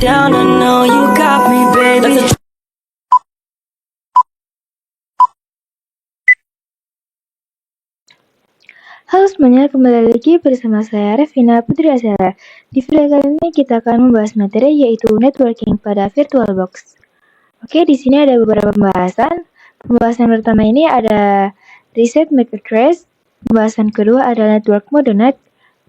down, I know you got me, baby. Halo semuanya, kembali lagi bersama saya Revina Putri Azara. Di video kali ini kita akan membahas materi yaitu networking pada VirtualBox. Oke, di sini ada beberapa pembahasan. Pembahasan pertama ini ada Reset MAC Address. Pembahasan kedua ada Network Mode Net,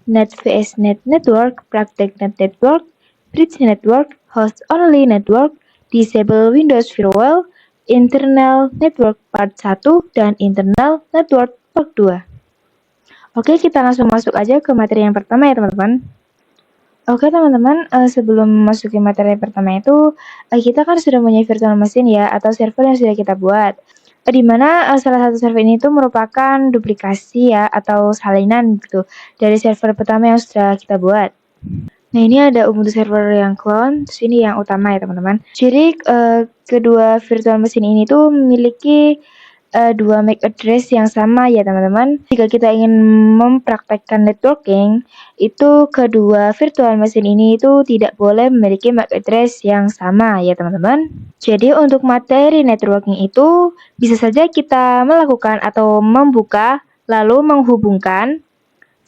Net vs Net Network, Praktek Net Network, Bridge Network, Host Only Network, Disable Windows Firewall, Internal Network Part 1, dan Internal Network Part 2. Oke, kita langsung masuk aja ke materi yang pertama ya teman-teman. Oke teman-teman, sebelum masukin materi yang pertama itu, kita kan sudah punya virtual machine ya, atau server yang sudah kita buat. Di mana salah satu server ini tuh merupakan duplikasi ya, atau salinan gitu, dari server pertama yang sudah kita buat. Nah ini ada Ubuntu server yang clone, terus ini yang utama ya teman-teman. Jadi kedua virtual machine ini tuh memiliki dua MAC address yang sama ya teman-teman. Jika kita ingin mempraktekkan networking, itu kedua virtual machine ini itu tidak boleh memiliki MAC address yang sama ya teman-teman. Jadi untuk materi networking itu bisa saja kita melakukan atau membuka lalu menghubungkan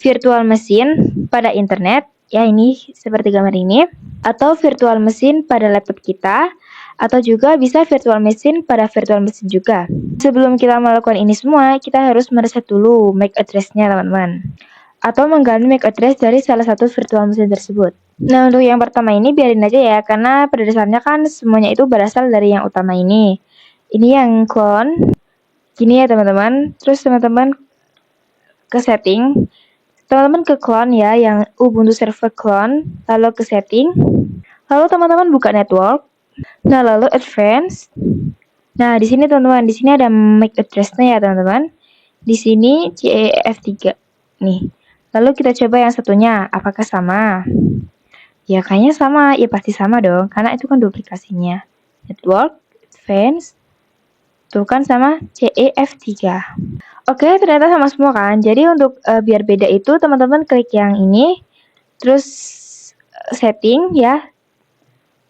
virtual machine pada internet, ya ini seperti gambar ini, atau virtual machine pada laptop kita, atau juga bisa virtual machine pada virtual machine juga. Sebelum kita melakukan ini semua, kita harus mereset dulu MAC address-nya teman-teman, atau mengganti MAC address dari salah satu virtual machine tersebut. Nah untuk yang pertama ini biarin aja ya, karena pada dasarnya kan semuanya itu berasal dari yang utama ini. Ini yang clone, gini ya teman-teman. Terus teman-teman ke setting, teman-teman ke clone ya, yang Ubuntu server clone, lalu ke setting, lalu teman-teman buka network. Nah, lalu advance. Nah, di sini teman-teman, di sini ada MAC address-nya ya, teman-teman. Di sini CEF3. Nih. Lalu kita coba yang satunya, apakah sama? Ya, kayaknya sama. Ya, pasti sama dong, karena itu kan duplikasinya. Network, advance, tuh kan sama CEF3. Oke, ternyata sama semua kan. Jadi untuk biar beda itu, teman-teman klik yang ini, terus setting ya.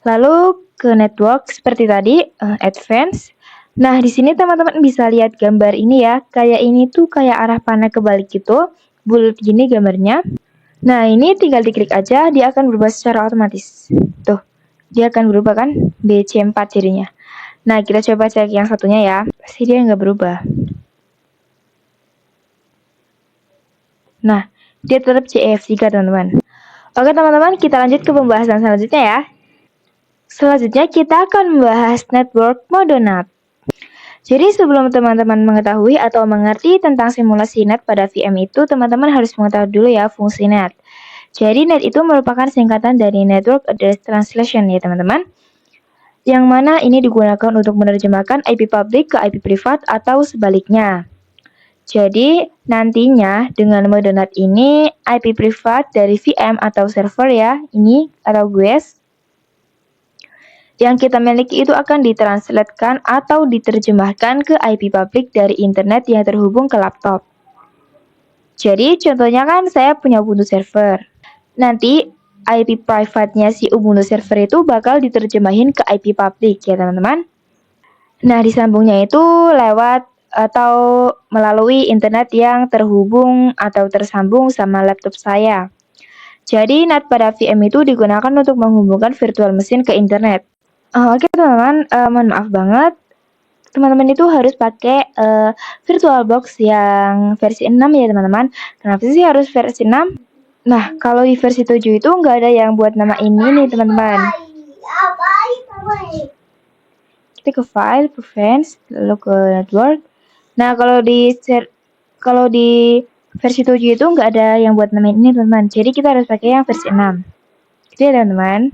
Lalu ke network seperti tadi, advance. Nah, di sini teman-teman bisa lihat gambar ini ya. Kayak ini tuh kayak arah panah kebalik gitu. Bulat gini gambarnya. Nah, ini tinggal diklik aja, dia akan berubah secara otomatis. Tuh, dia akan berubah kan? BC4 jadinya. Nah, kita coba cek yang satunya ya. Pasti dia nggak berubah. Nah, dia tetap CEF3 teman-teman. Oke teman-teman, kita lanjut ke pembahasan selanjutnya ya. Selanjutnya kita akan membahas network mode NAT. Jadi sebelum teman-teman mengetahui atau mengerti tentang simulasi NAT pada VM itu, teman-teman harus mengetahui dulu ya fungsi NAT. Jadi NAT itu merupakan singkatan dari Network Address Translation ya teman-teman. Yang mana ini digunakan untuk menerjemahkan IP public ke IP privat atau sebaliknya. Jadi nantinya dengan mode NAT ini IP privat dari VM atau server ya, ini atau guest yang kita miliki itu akan ditranslatekan atau diterjemahkan ke IP public dari internet yang terhubung ke laptop. Jadi contohnya kan saya punya Ubuntu server. Nanti IP private-nya si Ubuntu server itu bakal diterjemahin ke IP public ya teman-teman. Nah disambungnya itu lewat atau melalui internet yang terhubung atau tersambung sama laptop saya. Jadi NAT pada VM itu digunakan untuk menghubungkan virtual machine ke internet. Oke teman-teman, mohon maaf banget. Teman-teman itu harus pakai VirtualBox yang versi 6 ya teman-teman. Kenapa sih harus versi 6? Nah, kalau di versi 7 itu nggak ada yang buat nama ini nih teman-teman. Kita ke file, preference, lalu ke network. Nah, kalau di versi 7 itu nggak ada yang buat nama ini teman-teman. Jadi kita harus pakai yang versi 6. Gitu ya teman-teman.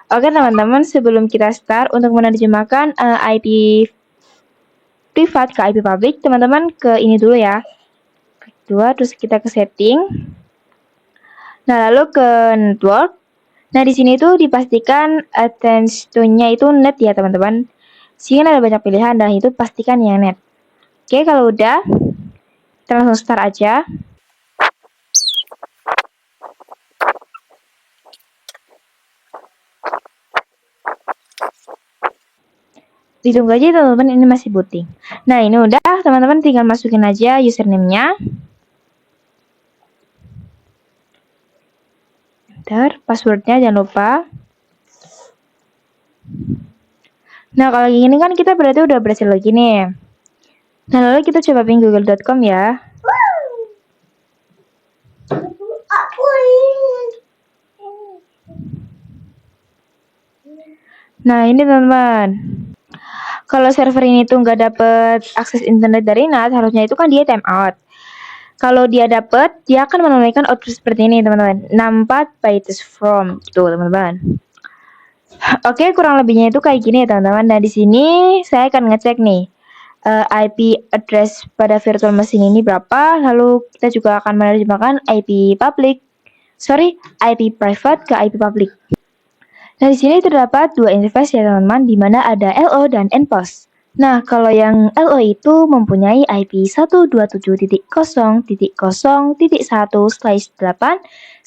Oke teman-teman, sebelum kita start untuk menerjemahkan IP privat ke IP public, teman-teman ke ini dulu ya. Klik 2, terus kita ke setting. Nah, lalu ke network. Nah, di sini tuh dipastikan attention-nya itu net ya teman-teman. Sini ada banyak pilihan dan itu pastikan yang net. Oke, kalau udah, kita langsung start aja. Ditunggu aja teman-teman, ini masih booting. Nah, ini udah, teman-teman tinggal masukin aja username-nya. Enter, password-nya jangan lupa. Nah, kalau gini kan kita berarti udah berhasil login nih. Nah, lalu kita coba ping google.com ya. Nah, ini teman-teman. Kalau server ini tuh nggak dapet akses internet dari NAT, harusnya itu kan dia time out. Kalau dia dapet, dia akan menunjukkan output seperti ini teman-teman. 64 bytes from, gitu teman-teman. Oke, kurang lebihnya itu kayak gini ya teman-teman. Nah, di sini saya akan ngecek nih IP address pada virtual machine ini berapa. Lalu kita juga akan menerjemahkan IP private ke IP public. Nah, di sini terdapat dua interface ya teman-teman, di mana ada LO dan NPOS. Nah, kalau yang LO itu mempunyai IP 127.0.0.1/8,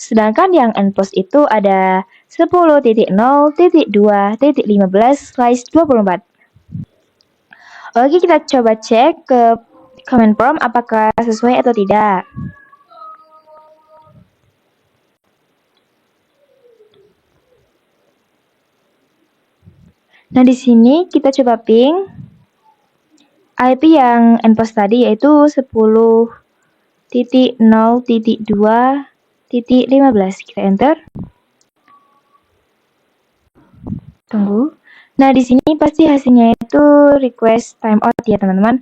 sedangkan yang NPOS itu ada 10.0.2.15/24. Oke, kita coba cek ke command prompt apakah sesuai atau tidak. Nah, di sini kita coba ping IP yang NPOS tadi yaitu 10.0.2.15. Kita enter. Tunggu. Nah, di sini pasti hasilnya itu request timeout ya, teman-teman.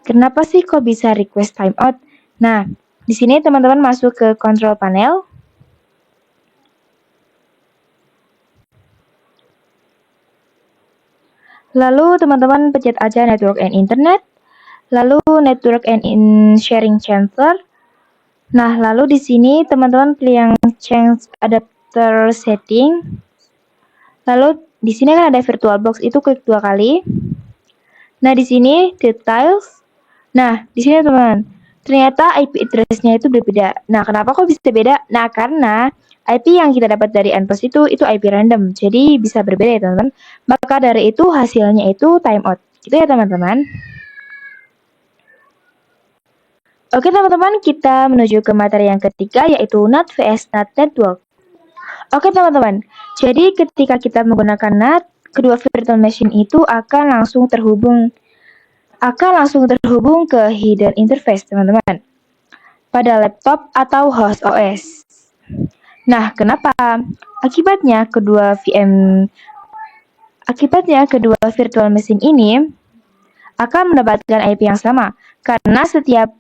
Kenapa sih kok bisa request timeout? Nah, di sini teman-teman masuk ke control panel. Lalu teman-teman pencet aja network and internet. Lalu network and sharing transfer. Nah, lalu di sini teman-teman pilih yang change adapter setting. Lalu di sini kan ada VirtualBox, itu klik 2 kali. Nah, di sini details. Nah, di sini teman-teman, ternyata IP address-nya itu berbeda. Nah, kenapa kok bisa beda? Nah, karena IP yang kita dapat dari NPOS itu IP random. Jadi bisa berbeda ya, teman-teman. Maka dari itu hasilnya itu timeout. Gitu ya, teman-teman. Oke, teman-teman, kita menuju ke materi yang ketiga yaitu NAT vs NAT network. Oke, teman-teman. Jadi ketika kita menggunakan NAT, kedua virtual machine itu akan langsung terhubung ke hidden interface, teman-teman, pada laptop atau host OS. Nah, kenapa? Akibatnya kedua virtual machine ini akan mendapatkan IP yang sama karena setiap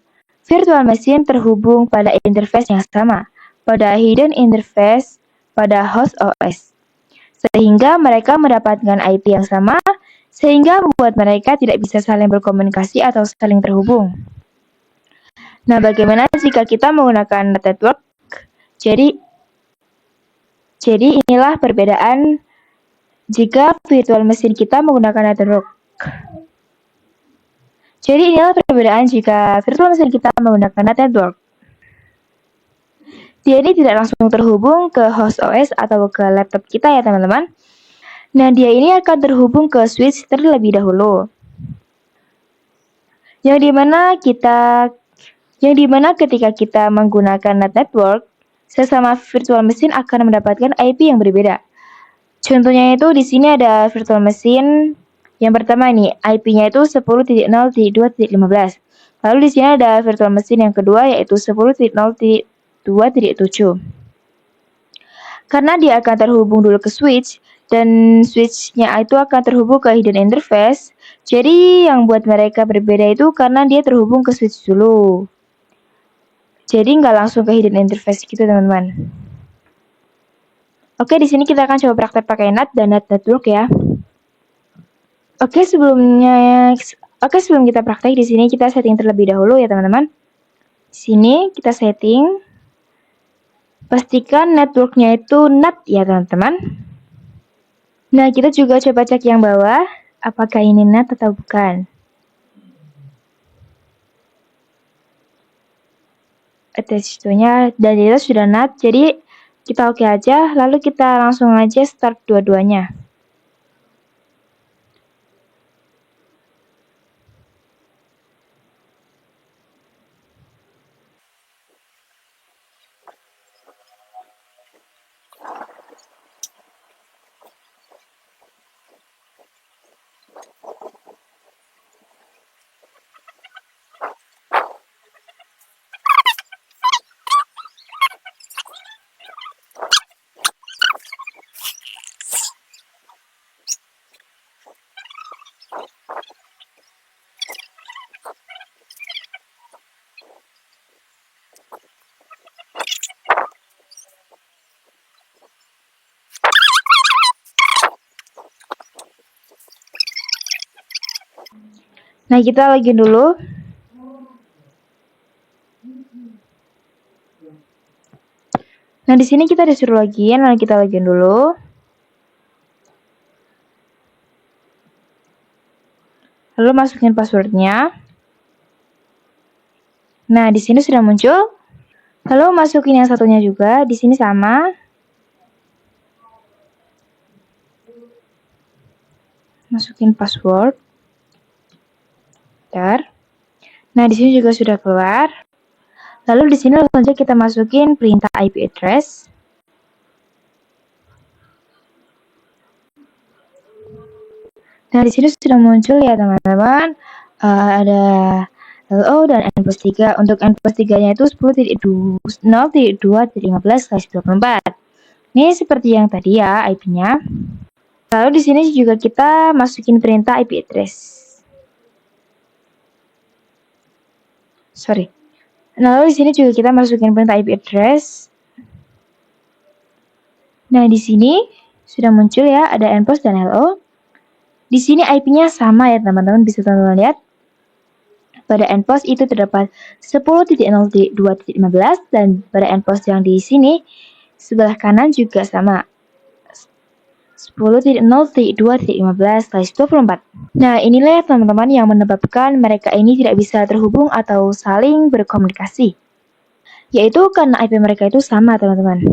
virtual machine terhubung pada interface yang sama, pada hidden interface pada host OS. Sehingga mereka mendapatkan IP yang sama, sehingga membuat mereka tidak bisa saling berkomunikasi atau saling terhubung. Nah, bagaimana jika kita menggunakan network? Jadi inilah perbedaan jika virtual machine kita menggunakan network. Jadi inilah perbedaan jika virtual machine kita menggunakan network. Dia ini tidak langsung terhubung ke host OS atau ke laptop kita ya, teman-teman. Nah, dia ini akan terhubung ke switch terlebih dahulu. Yang dimana ketika kita menggunakan NAT network, sesama virtual machine akan mendapatkan IP yang berbeda. Contohnya itu di sini ada virtual machine yang pertama ini, IP-nya itu 10.0.2.15. Lalu di sini ada virtual machine yang kedua yaitu 10.0.2.7. Karena dia akan terhubung dulu ke switch, dan switch-nya itu akan terhubung ke hidden interface. Jadi yang buat mereka berbeda itu karena dia terhubung ke switch dulu. Jadi nggak langsung ke hidden interface gitu, teman-teman. Oke, di sini kita akan coba praktek pakai NAT dan NAT network ya. Oke, sebelum kita praktek di sini kita setting terlebih dahulu ya, teman-teman. Di sini kita setting. Pastikan networknya itu NAT ya, teman-teman. Nah, kita juga coba cek yang bawah, apakah ini NAT atau bukan. Attach-nya dan itu sudah NAT, jadi kita oke aja, lalu kita langsung aja start dua-duanya. Nah, kita login dulu. Nah, di sini kita disuruh login, lalu kita login dulu. Lalu masukin passwordnya. Nah, di sini sudah muncul. Lalu masukin yang satunya juga, di sini sama. Masukin password. Bentar. Nah, di sini juga sudah keluar. Lalu di sini langsung saja kita masukin perintah IP address. Nah, di sini sudah muncul ya teman-teman. Ada LO dan N plus 3. Untuk N plus 3-nya itu 10.0.2.15/24. Ini seperti yang tadi ya IP-nya. Lalu di sini juga kita masukin perintah IP address. Nah, lalu di sini juga kita masukin perintah IP address. Nah, di sini sudah muncul ya, ada npost dan LO. Di sini IP-nya sama ya teman-teman, bisa teman-teman lihat. Pada npost itu terdapat 10.0.2.15 dan pada npost yang di sini sebelah kanan juga sama. 10.0.2.15/24. Nah, inilah teman-teman yang menyebabkan mereka ini tidak bisa terhubung atau saling berkomunikasi. Yaitu karena IP mereka itu sama, teman-teman.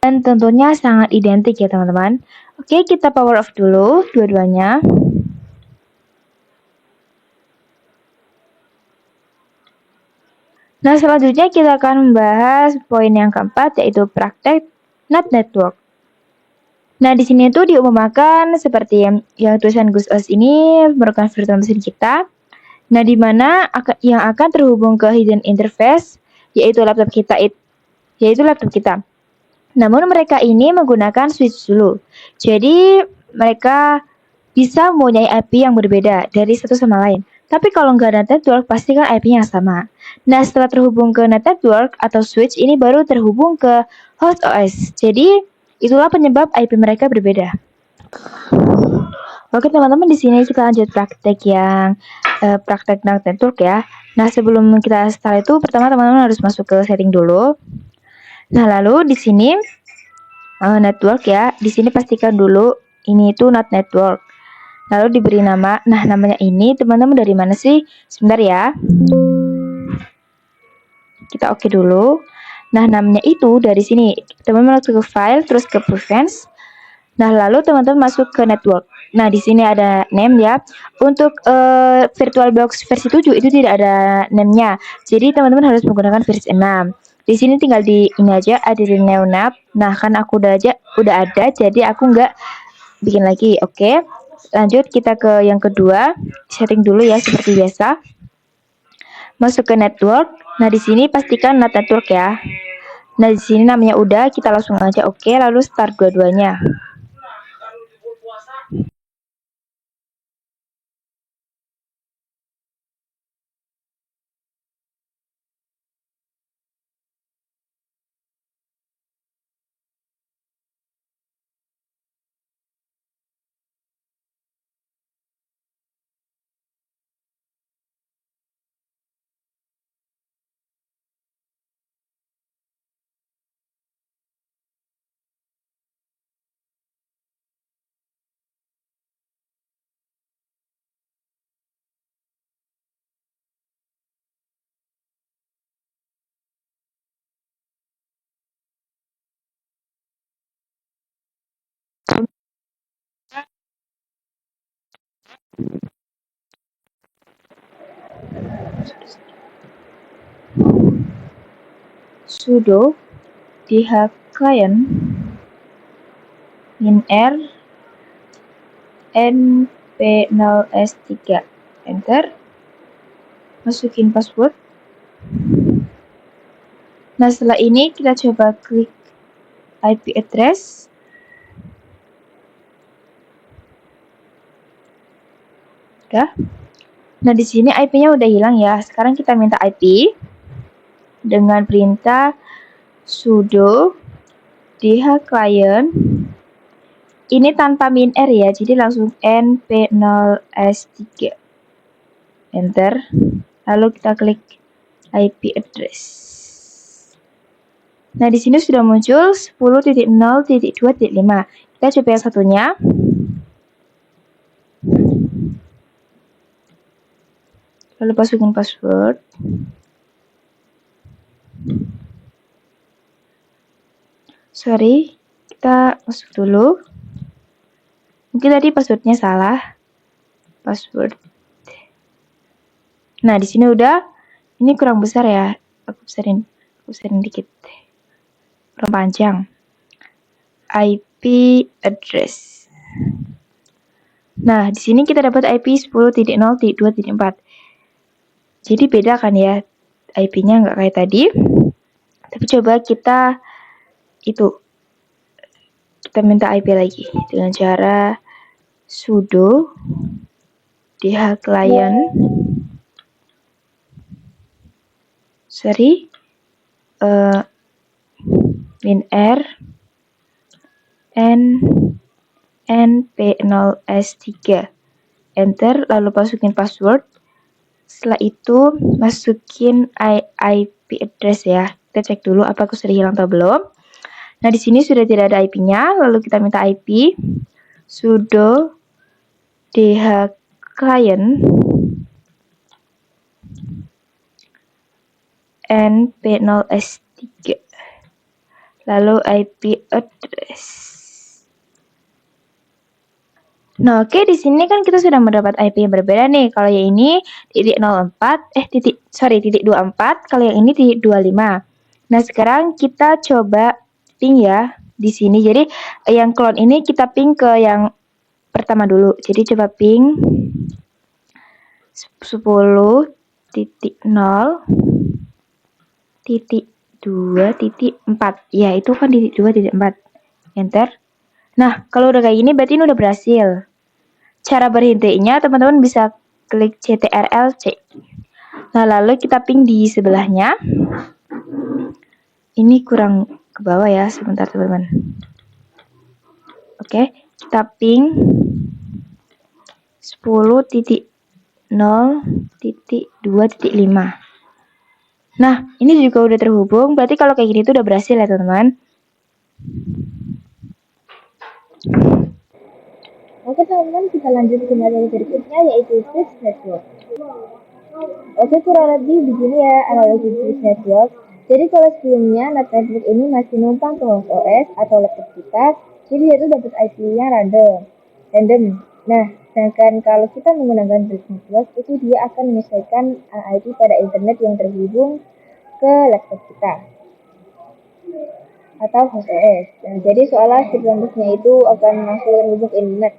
Dan tentunya sangat identik ya, teman-teman. Oke, kita power off dulu dua-duanya. Nah, selanjutnya kita akan membahas poin yang keempat, yaitu praktek NAT network. Nah, di sini tuh diumpamakan seperti yang tulisan Gus Os ini merupakan virtual mesin kita. Nah, di mana yang akan terhubung ke hidden interface yaitu laptop kita. Namun mereka ini menggunakan switch dulu. Jadi mereka bisa mempunyai IP yang berbeda dari satu sama lain. Tapi kalau nggak ada network, pasti kan IP-nya sama. Nah, setelah terhubung ke network atau switch, ini baru terhubung ke host OS. Jadi, itulah penyebab IP mereka berbeda. Oke teman-teman, di sini kita lanjut praktek yang praktek network ya. Nah, sebelum kita start itu, pertama teman-teman harus masuk ke setting dulu. Nah, lalu di sini network ya. Di sini pastikan dulu ini itu not network. Lalu diberi nama. Nah, namanya ini teman-teman dari mana sih? Sebentar ya. Kita oke dulu. Nah, namanya itu dari sini. Teman-teman masuk ke file, terus ke preference. Nah, lalu teman-teman masuk ke network. Nah, di sini ada name ya. Untuk VirtualBox versi 7 itu tidak ada name-nya. Jadi teman-teman harus menggunakan versi 6. Di sini tinggal di ini aja, ada di new nav. Nah, kan aku udah ada, jadi aku nggak bikin lagi. Oke. Lanjut kita ke yang kedua. Setting dulu ya seperti biasa. Masuk ke network. Nah, di sini pastikan not network ya. Nah, di sini namanya udah, kita langsung aja oke, lalu start dua-duanya. Sudo dhclient -r np0s3 enter, masukin password. Nah, setelah ini kita coba klik IP address. Udah. Nah, di sini IP-nya udah hilang ya. Sekarang kita minta IP dengan perintah sudo dhclient. Ini tanpa -r ya, jadi langsung np0s3. enter, lalu kita klik IP address. Nah, di sini sudah muncul 10.0.2.5. Kita coba yang satunya. Lalu masukin password. Sorry, kita masuk dulu. Mungkin tadi passwordnya salah. Password. Nah, di sini udah. Ini kurang besar ya. Aku besarin dikit. Kurang panjang. IP address. Nah, di sini kita dapat IP 10.0.2.4. Jadi beda kan ya, IP-nya nggak kayak tadi. Tapi coba kita minta IP lagi dengan cara sudo dhclient -r np0s3, enter, lalu masukin password. Setelah itu masukin IP address ya. Kita cek dulu apakah sudah hilang atau belum. Nah, di sini sudah tidak ada IP-nya, lalu kita minta IP sudo dhclient np0s3, lalu IP address. Nah, oke, di sini kan kita sudah mendapat IP yang berbeda nih. Kalau yang ini titik 24, kalau yang ini titik 25. Nah, sekarang kita coba ping ya di sini. Jadi yang clone ini kita ping ke yang pertama dulu. Jadi coba ping 10.0.2.4. Ya, itu kan titik 2.4. Enter. Nah, kalau udah kayak gini berarti ini udah berhasil. Cara berhentinya teman-teman bisa klik CTRL-C. Nah, lalu kita ping di sebelahnya. Ini kurang ke bawah ya, sebentar teman-teman. Oke, kita ping 10.0.2.5. Nah, ini juga udah terhubung. Berarti kalau kayak gini tuh udah berhasil ya teman-teman. Oke teman-teman, kita lanjut ke materi berikutnya yaitu switch network. Oke, kurang lebih begini ya analogi switch network. Jadi kalau sebelumnya network ini masih numpang ke host OS atau laptop kita, jadi dia itu dapat IP-nya random. Nah, sedangkan kalau kita menggunakan switch network, itu dia akan menyesuaikan IP pada internet yang terhubung ke laptop kita atau host OS. Nah, jadi seolah si perangkatnya itu akan langsung terhubung ke internet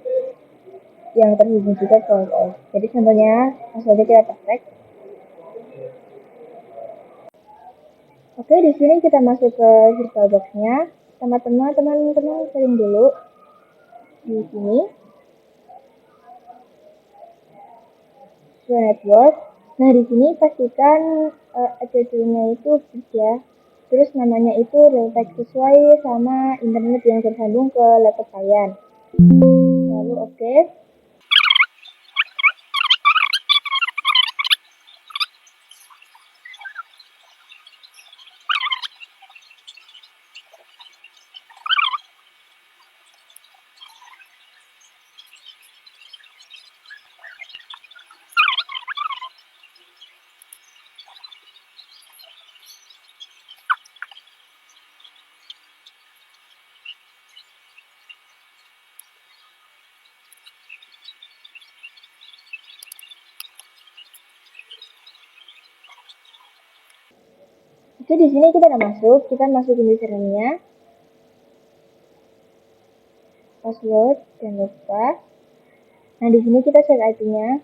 yang terhubung juga ke host OS. Jadi contohnya, langsung aja kita praktek. Oke, di sini kita masuk ke VirtualBox-nya. Sama teman-teman sering dulu di sini. Network. Nah, di sini pastikan attachment-nya itu fix ya. Terus namanya itu real-time sesuai sama internet yang tersambung ke laptop kalian. Lalu oke. Oke, di sini kita udah masuk. Kita masukin username-nya, password, jangan lupa. Nah, di sini kita cek IP-nya.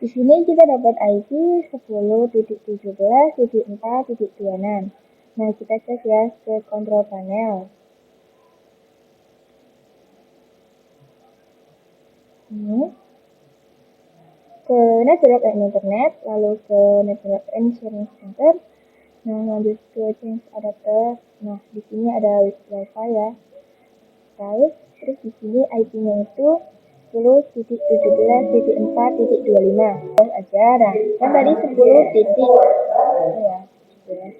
Di sini kita dapat IP 10.17.4.26. Nah, kita cek ya ke control panel. Ini ke network and internet, lalu ke network and sharing center. Nah, lanjut ke change adapter. Nah, di sini ada wifi ya. Terus di sini IP-nya itu 10.17.4.25. Terus aja. Nah, kan tadi 10 titik. Ya,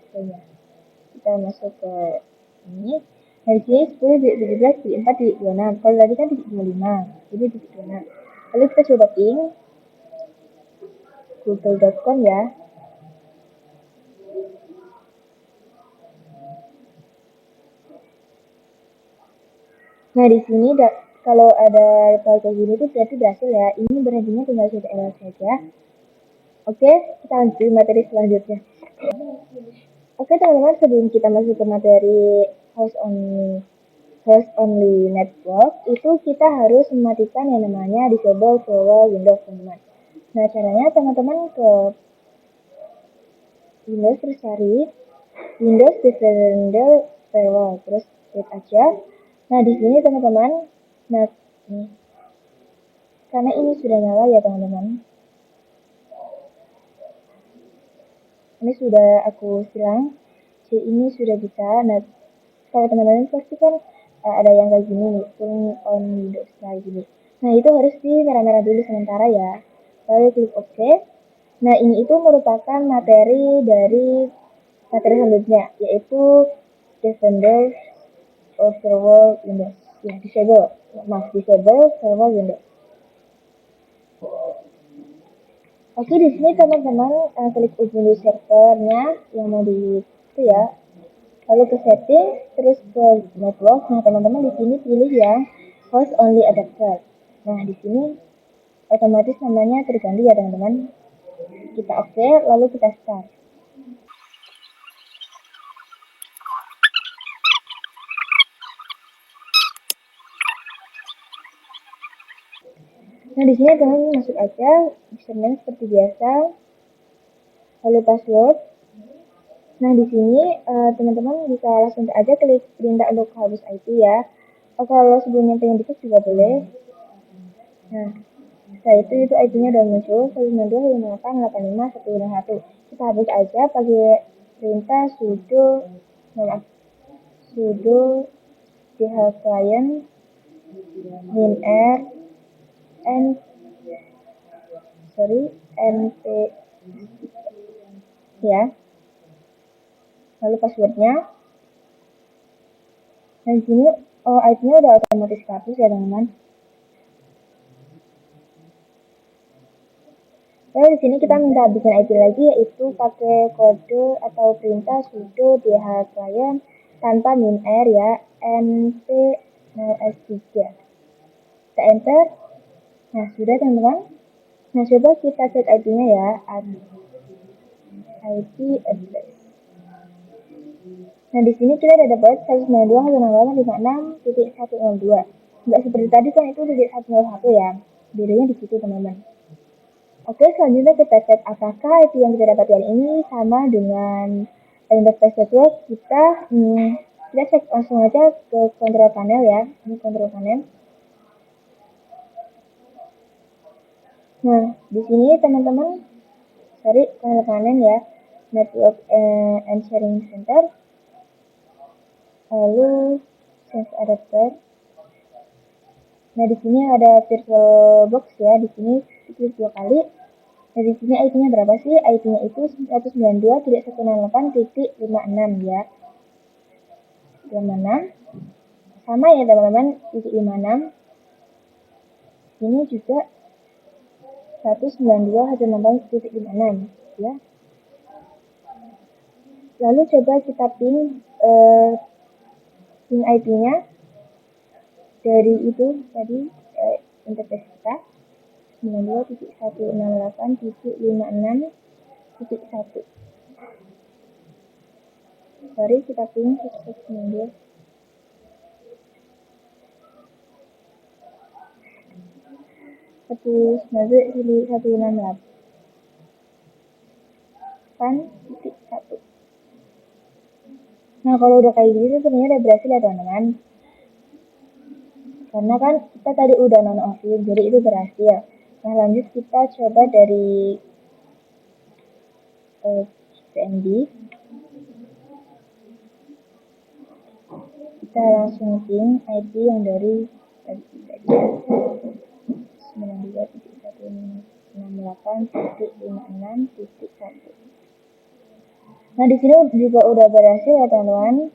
sudah. Kita masuk ke ini. Nah, di sini 10.17.4.26. Kalau tadi kan titik 25. Jadi titik 26. Lalu kita coba ping google.com ya. Nah, di sini kalau ada kayak gini tuh berarti berhasil ya. Ini berhentinya tinggal HTML saja. Oke, kita lanjut ke materi selanjutnya. Oke, teman-teman, sebelum kita masuk ke materi host only network, itu kita harus mematikan yang namanya disable firewall Windows, teman-teman. Nah, caranya teman-teman ke Windows terus cari Windows Defender Firewall, terus klik aja. Nah, di sini teman-teman, nah ini karena ini sudah nyala ya teman-teman. Ini sudah aku silang. Ini sudah bisa. Nah, kalau teman-teman pasti kan ada yang kayak gini nih, turn on Windows kayak gini. Nah, itu harus di merah-merah dulu sementara ya. Lalu klik OK. Nah, ini itu merupakan materi dari materi selanjutnya, yaitu Defender of Firewall Windows. Ya, disable Firewall Windows. Oke, di sini teman-teman klik Ubuntu servernya yang mau di itu ya. Lalu ke setting, terus ke network. Nah, teman-teman di sini pilih yang host only adapter. Nah, di sini otomatis namanya terganti ya teman-teman. Kita oke, lalu kita start. Nah, di sini teman-teman masuk aja username seperti biasa. Lalu password. Nah, di sini teman-teman bisa langsung aja klik perintah untuk hapus IP ya. Kalau sebelumnya pengen diklik juga boleh. Nah, setelah itu IP-nya udah muncul 192.168.85.121. Kita hapus aja pakai perintah sudo client minr np ya. Lalu passwordnya. Nah, di sini IP-nya udah otomatis dihapus ya teman-teman. Lalu di sini kita minta bikin IP lagi, yaitu pakai kode atau perintah sudo client tanpa minr ya, np 0s3. Kita enter. Nah, sudah teman-teman. Nah, coba kita cek IP-nya ya, IP address. Nah, di sini kita udah dapat 192.168.56.102. Nggak seperti tadi kan itu titik 101 ya. Bedanya di situ teman-teman. Oke, selanjutnya kita cek apakah IP yang kita dapatkan ini sama dengan interface network. Kita cek langsung aja ke control panel ya. Ini control panel. Nah, di sini teman-teman cari control panel ya, network and sharing center. Lalu change adapter. Nah, di sini ada virtual box ya. Di sini klik 2 kali. Nah, di sini IP-nya berapa sih? IP-nya itu 192.168.56 ya. 56. Sama ya teman-teman, titik 56. Ini juga 192.168.56 ya. Lalu coba kita ping IP-nya dari itu tadi interface kita 92.168.56.1. Sorry, kita ping 192. Nah, kalau udah kayak gini sebenarnya udah berhasil ya teman-teman. Karena kan kita tadi udah nonaktif, jadi itu berhasil. Nah, lanjut kita coba dari PND. Kita langsung ping IP yang dari 192.168.56.1. Nah, di sini juga udah berhasil ya, teman-teman.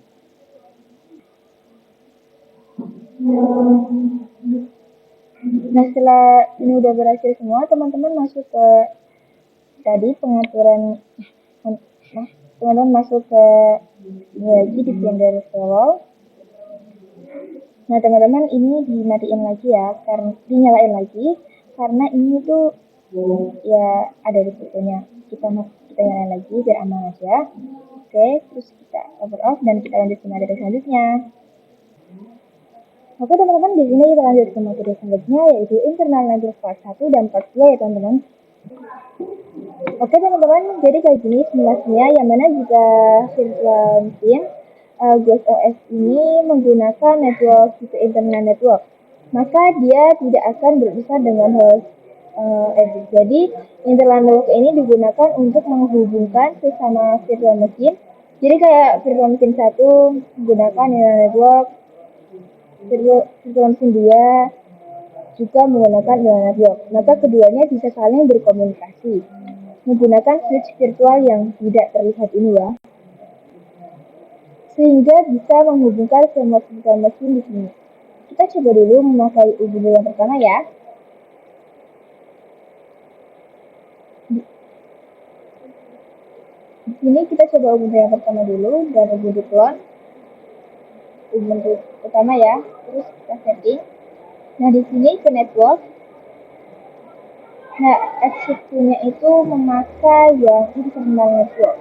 Nah, setelah ini udah berhasil semua, teman-teman masuk ke tadi pengaturan. Nah, teman-teman masuk ke ini lagi di Blender Solo. Nah, teman-teman ini dimatiin lagi ya, karena dinyalain lagi karena ini tuh ya ada di fotonya. Kita nyalain lagi biar aman aja. Oke, terus kita cover off dan kita lanjut ke materi selanjutnya. Oke, teman-teman, di sini kita lanjut ke materi selanjutnya yaitu internal network part 1 dan part 2 ya, teman-teman. Oke, teman-teman, jadi kayak gini simulasinya yang mana jika virtual machine Ghost OS ini menggunakan network tipe internal network, maka dia tidak akan berpisah dengan host. Jadi internal network ini digunakan untuk menghubungkan sesama virtual machine. Jadi kayak virtual machine 1 menggunakan internal network, virtual machine 2 juga menggunakan internal network. Maka keduanya bisa saling berkomunikasi menggunakan switch virtual yang tidak terlihat ini ya, sehingga bisa menghubungkan semua virtual machine di sini. Kita coba dulu memakai Ubuntu yang pertama ya. Di sini kita coba Ubuntu yang pertama dulu dan Ubuntu clone. Ubuntu pertama ya, terus kita setting. Nah, di sini ke network. Nah, exit-nya itu memakai yang internal network.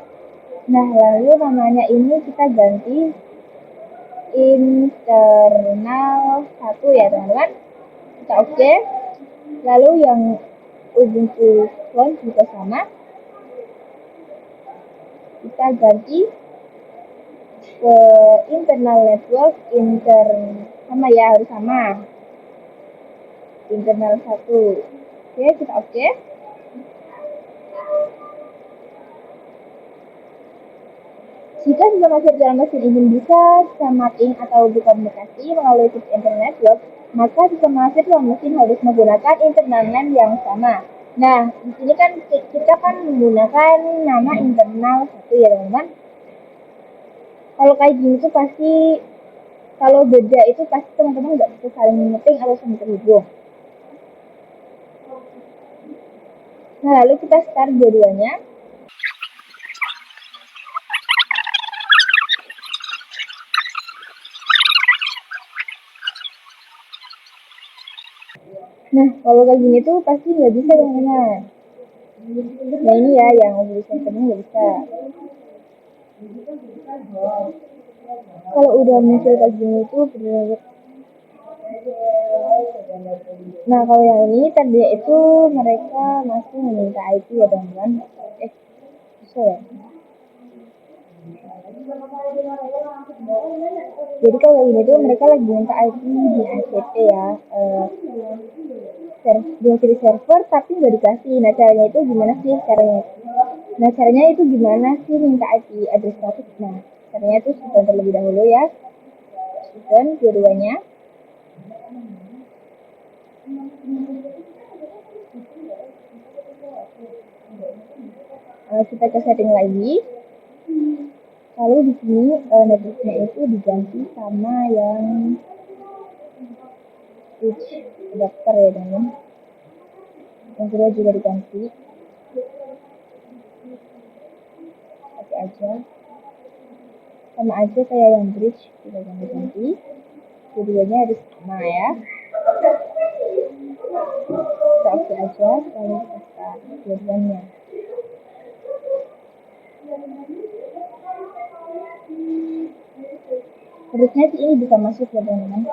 Nah, lalu namanya ini kita ganti internal 1 ya, teman-teman. Kita oke. Lalu yang Ubuntu clone juga sama. Kita ganti ke internal network sama ya, harus sama. Internal 1. Oke, kita oke. Jika sesama virtual machine ingin bisa samating atau berkomunikasi melalui chip internet network, maka sesama virtual machine harus menggunakan internal name yang sama. Nah, di sini kan kita menggunakan nama internal 1 ya, teman-teman. Kalau kayak gini tuh pasti, kalau beda itu pasti teman-teman nggak bisa saling meeting atau saling terhubung. Nah, lalu kita start dua-duanya. Nah, kalau kayak gini tuh pasti nggak bisa, teman-teman. Nah, ini ya yang Ubuntu settingnya nggak bisa. Kalau udah muncul kayak gini tuh bener. Nah, kalau yang ini tadi itu mereka masih meminta IP ya, teman-teman. Bisa ya. Jadi kalau ini tuh mereka lagi minta IP di HCP ya, di server tapi nggak dikasih. Nah, caranya itu gimana sih caranya? Nah, caranya itu gimana sih minta IP address traffic? Nah, caranya itu sudah terlebih dahulu ya. Dan dua-duanya. Kita ke setting lagi. Lalu di sini networknya itu diganti sama yang switch adapter ya, teman. Yang kedua juga diganti. Oke aja. Sama aja kayak yang bridge kita ganti-ganti. Keduanya harus sama ya. Kita oke aja, lalu kita start dua-duanya. Harusnya sih ini bisa masuk ya, teman-teman.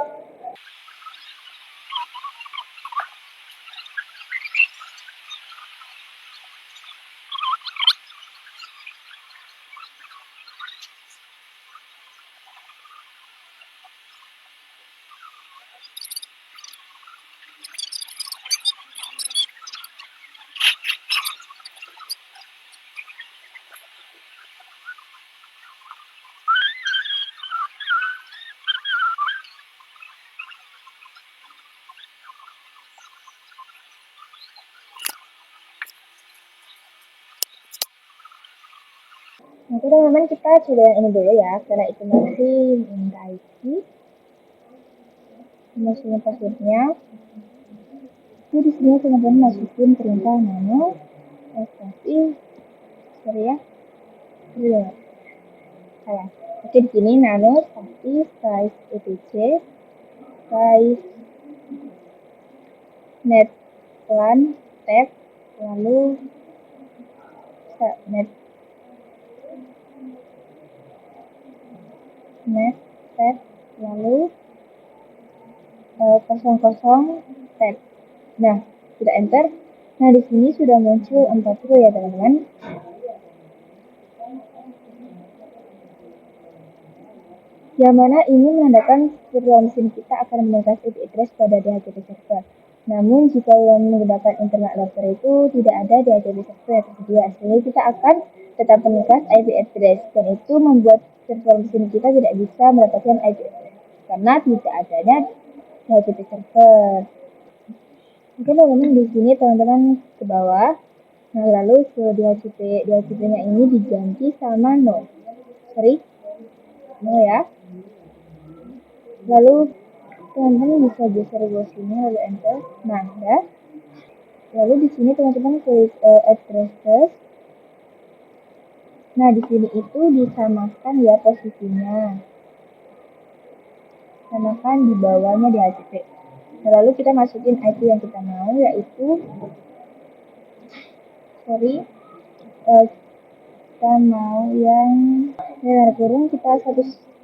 Oke teman-teman, kita coba yang ini dulu ya, karena itu masih minta IP. Masukin passwordnya. Jadi di sini teman-teman masukin perintah nano spasi, sorry ya, salah. Oke, di sini nano spasi size etc size net plan tab lalu net net tab lalu 00 tab. Nah, sudah enter. Nah, di sini sudah muncul 40 ya teman-teman. Yang mana ini menandakan virtual mesin kita akan menekan IP address pada DHCP server. Namun, jika yang menggunakan internet adapter itu tidak ada DHCP server yang tersedia, sehingga kita akan tetap menekan IP address, dan itu membuat virtual mesin kita tidak bisa mendapatkan IP address karena tidak adanya DHCP server. Oke teman-teman, di sini teman-teman ke bawah. Nah, lalu ke DHCP-nya ini diganti sama no. Sorry, no ya. Lalu teman-teman bisa geser ke sini lalu enter. Nah, ya. Lalu di sini teman-teman klik addresses. Nah, di sini itu disamakan ya posisinya. Samakan di bawahnya DHCP. Nah, lalu kita masukin IP yang kita mau, yaitu kita mau yang kurung, kita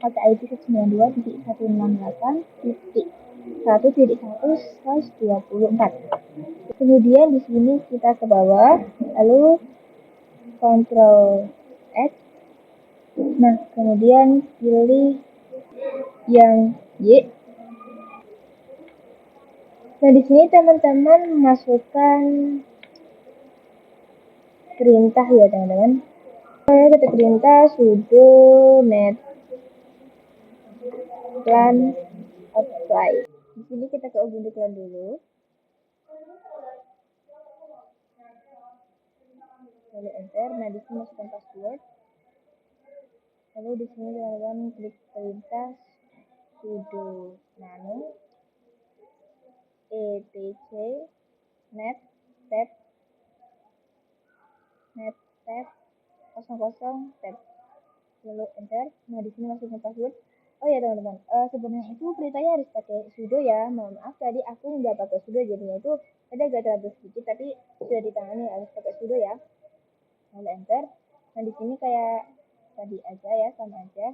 pakai IP 192.168.1.1/24. Kemudian di sini kita ke bawah, lalu Ctrl X. Nah, kemudian pilih yang Y. Nah, di sini teman-teman masukkan perintah ya teman-teman. Ketik perintah sudo net plan apply. Di sini kita ke Ubuntu Clan dulu. Lalu enter. Nah, di sini masukkan password. Lalu di sini teman-teman klik perintah sudo nano etc net tab 00 tab. Lalu enter. Nah, di sini masukkan password. Oh ya teman-teman, sebenarnya itu perintahnya harus pakai sudo ya. Mohon maaf tadi aku nggak pakai sudo, jadinya itu ada agak terlalu sedikit, tapi sudah ditangani harus pakai sudo ya. Lalu enter. Nah, di sini kayak tadi aja ya, sama aja.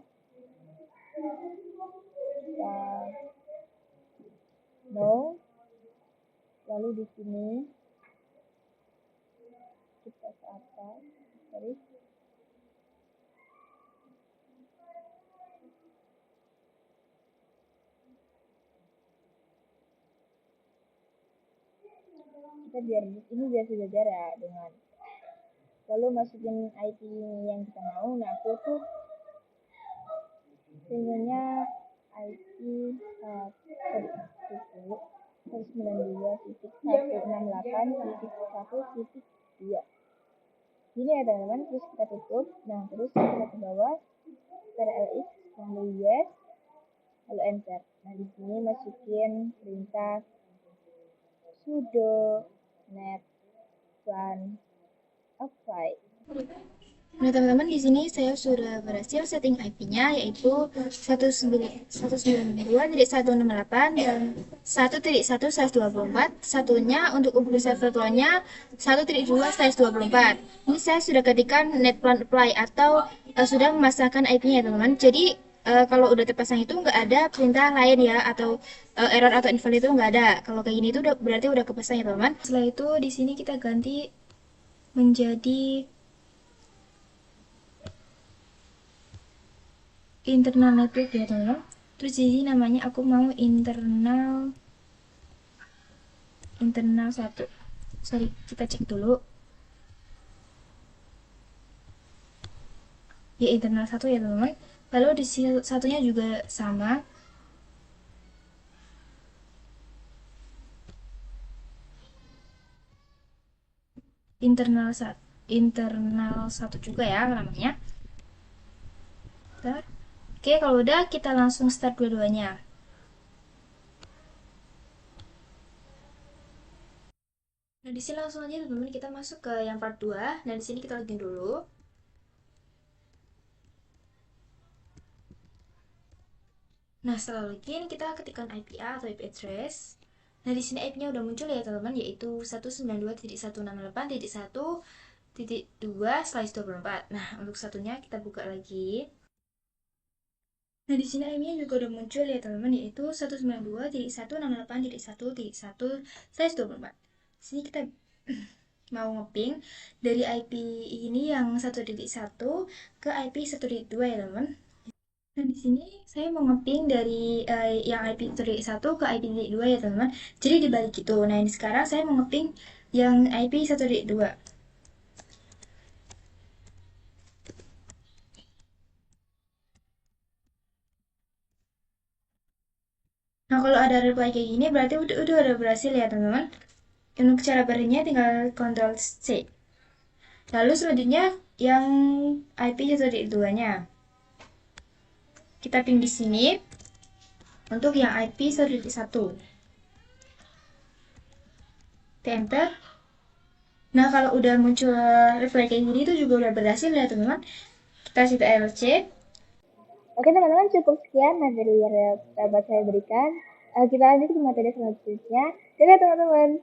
No. Lalu di sini kita ke atas. Sorry. Kita biar sejajar ya dengan. Lalu masukin IP yang kita mau. Nah, aku tuh pengennya IP 192.168.1.2. Ini ya teman-teman, terus kita tutup. Nah, terus kita ke bawah, CTRL-X, lalu yes, lalu enter. Nah, di sini masukin perintah sudo net plan apply. Nah, teman-teman, di sini saya sudah berhasil setting IP-nya, yaitu 192.168 dan 1.1/24. Satunya untuk Ubuntu server virtualnya 1.2/24. Ini saya sudah ketikkan net plan apply atau sudah memasangkan IP-nya ya teman-teman. Jadi kalau udah terpasang itu nggak ada perintah lain ya, atau error atau invalid itu nggak ada. Kalau kayak gini itu berarti udah kepasang ya teman-teman. Setelah itu di sini kita ganti menjadi internal network ya teman-teman. Terus jadi namanya aku mau internal 1. Sorry, kita cek dulu. Ya, internal 1 ya teman-teman. Lalu di satunya juga sama. Internal 1 juga ya namanya. Sebentar. Oke, kalau udah kita langsung start dua-duanya. Nah, di sini langsung aja teman-teman kita masuk ke yang part 2. Nah, di sini kita login dulu. Nah, setelah login kita ketikkan IP atau IP address. Nah, di sini IP-nya udah muncul ya teman-teman, yaitu 192.168.1.2/24. Nah, untuk satunya kita buka lagi. Nah, di sini IP-nya juga udah muncul ya teman-teman, yaitu 192.168.1.1/24. Di sini kita mau ngeping dari IP ini yang 1.1 ke IP 1.2 ya teman-teman. Nah, di sini saya mau ngeping dari yang IP 1.1 ke IP 1.2 ya teman-teman. Jadi dibalik itu. Nah, ini sekarang saya mau ngeping yang IP 1.2. Nah, kalau ada reply kayak gini berarti udah berhasil ya teman-teman. Untuk cara barinya tinggal Ctrl C. Lalu selanjutnya yang IP 1.2-nya. Kita ping di sini untuk yang IP 1.1. Enter. Nah, kalau udah muncul reply kayak gini itu juga udah berhasil ya teman-teman. Kita situ LC. Oke teman-teman, cukup sekian materi yang dapat saya berikan. Kita lanjut ke materi selanjutnya. Dadah teman-teman.